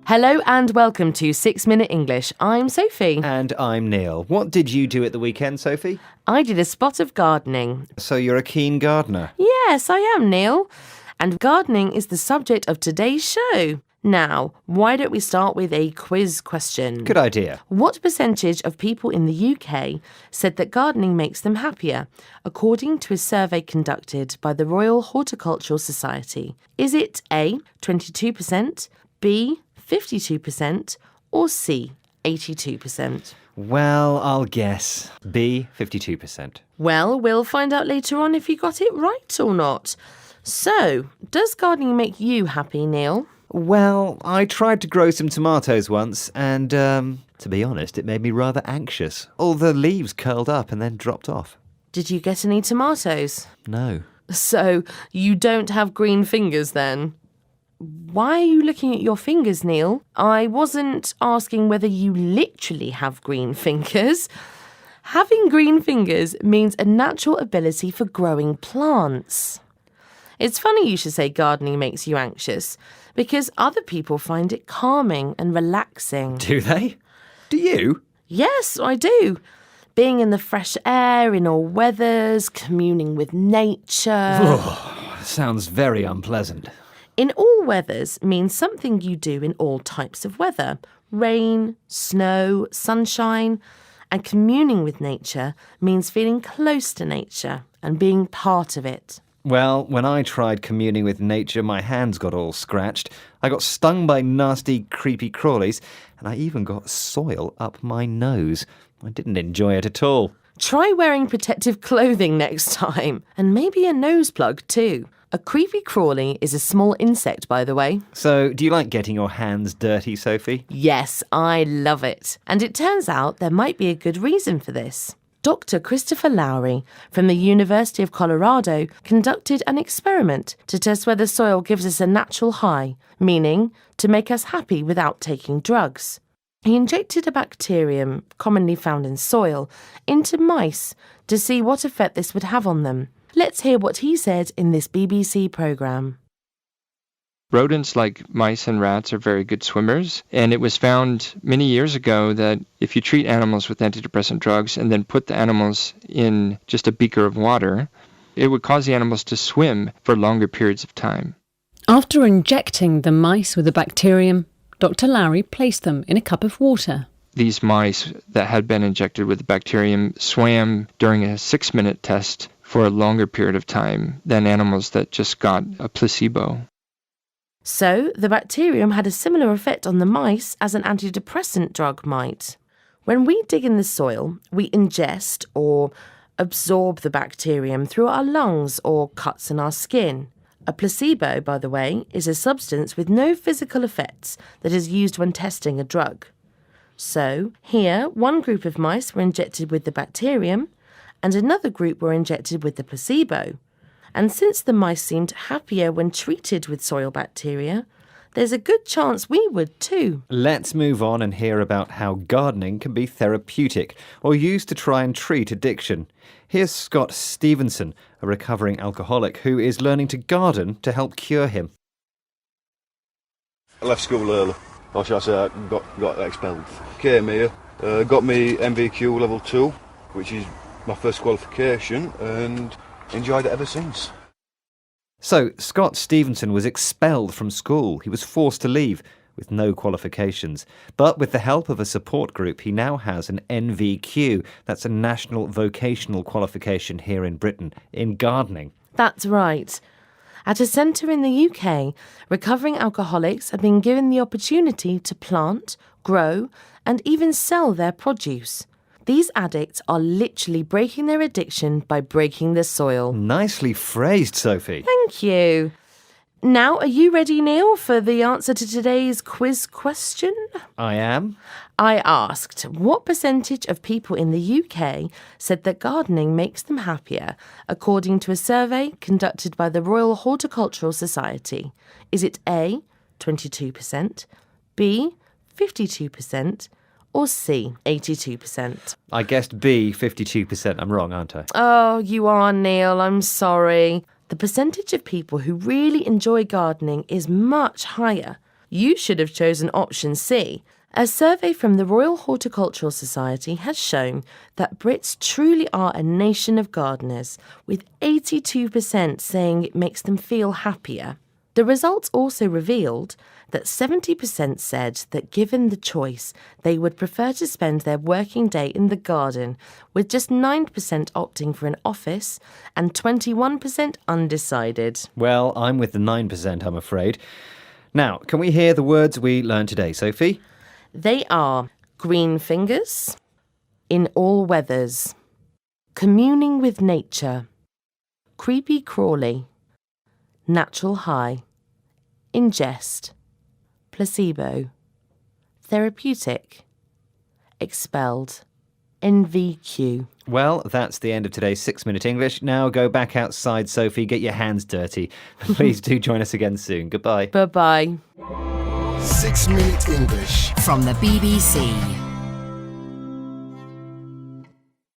Hello and welcome to 6 Minute English. I'm Sophie. And I'm Neil. What did you do at the weekend, Sophie? I did a spot of gardening. So you're a keen gardener? Yes, I am, Neil. And gardening is the subject of today's show. Now, why don't we start with a quiz question? Good idea. What percentage of people in the UK said that gardening makes them happier, according to a survey conducted by the Royal Horticultural Society? Is it A, 22%, B, 52%, or C, 82%? Well, I'll guess B, 52%. Well, we'll find out later on if you got it right or not. So, does gardening make you happy, Neil? Well, I tried to grow some tomatoes once and, to be honest, it made me rather anxious. All the leaves curled up and then dropped off. Did you get any tomatoes? No. So, you don't have green fingers then? Why are you looking at your fingers, Neil? I wasn't asking whether you literally have green fingers. Having green fingers means a natural ability for growing plants. It's funny you should say gardening makes you anxious, because other people find it calming and relaxing. Do they? Do you? Yes, I do. Being in the fresh air, in all weathers, communing with nature. Oh, sounds very unpleasant. In all weathers means something you do in all types of weather. Rain, snow, sunshine. And communing with nature means feeling close to nature and being part of it. Well, when I tried communing with nature, my hands got all scratched. I got stung by nasty, creepy crawlies, and I even got soil up my nose. I didn't enjoy it at all. Try wearing protective clothing next time, and maybe a nose plug too. A creepy crawly is a small insect, by the way. So, do you like getting your hands dirty, Sophie? Yes, I love it. And it turns out there might be a good reason for this. Dr. Christopher Lowry from the University of Colorado conducted an experiment to test whether soil gives us a natural high, meaning to make us happy without taking drugs. He injected a bacterium, commonly found in soil, into mice to see what effect this would have on them. Let's hear what he said in this BBC programme. Rodents like mice and rats are very good swimmers, and it was found many years ago that if you treat animals with antidepressant drugs and then put the animals in just a beaker of water, it would cause the animals to swim for longer periods of time. After injecting the mice with the bacterium, Dr. Lowry placed them in a cup of water. These mice that had been injected with the bacterium swam during a 6-minute test for a longer period of time than animals that just got a placebo. So, the bacterium had a similar effect on the mice as an antidepressant drug might. When we dig in the soil, we ingest or absorb the bacterium through our lungs or cuts in our skin. A placebo, by the way, is a substance with no physical effects that is used when testing a drug. So, here, one group of mice were injected with the bacterium and another group were injected with the placebo. And since the mice seemed happier when treated with soil bacteria, there's a good chance we would too. Let's move on and hear about how gardening can be therapeutic or used to try and treat addiction. Here's Scott Stevenson, a recovering alcoholic who is learning to garden to help cure him. I left school early, or shall I say I got expelled. Came here, got me MVQ level 2, which is my first qualification, and enjoyed it ever since. So, Scott Stevenson was expelled from school. He was forced to leave with no qualifications. But with the help of a support group, he now has an NVQ. That's a national vocational qualification here in Britain, in gardening. That's right. At a centre in the UK, recovering alcoholics have been given the opportunity to plant, grow, and even sell their produce. These addicts are literally breaking their addiction by breaking the soil. Nicely phrased, Sophie. Thank you. Now, are you ready, Neil, for the answer to today's quiz question? I am. I asked, what percentage of people in the UK said that gardening makes them happier, according to a survey conducted by the Royal Horticultural Society? Is it A, 22%, B, 52%, or C, 82%? I guessed B, 52%. I'm wrong, aren't I? Oh, you are, Neil. I'm sorry. The percentage of people who really enjoy gardening is much higher, You should have chosen option C. A survey from the Royal Horticultural Society has shown that Brits truly are a nation of gardeners, with 82% saying it makes them feel happier. The results also revealed that 70% said that given the choice, they would prefer to spend their working day in the garden, with just 9% opting for an office and 21% undecided. Well, I'm with the 9%, I'm afraid. Now, can we hear the words we learned today, Sophie? They are green fingers, in all weathers, communing with nature, creepy crawly, natural high, ingest, placebo, therapeutic, expelled, NVQ. Well, that's the end of today's 6-Minute English. Now go back outside, Sophie, get your hands dirty. Please do join us again soon. Goodbye. Bye-bye. 6-Minute English from the BBC.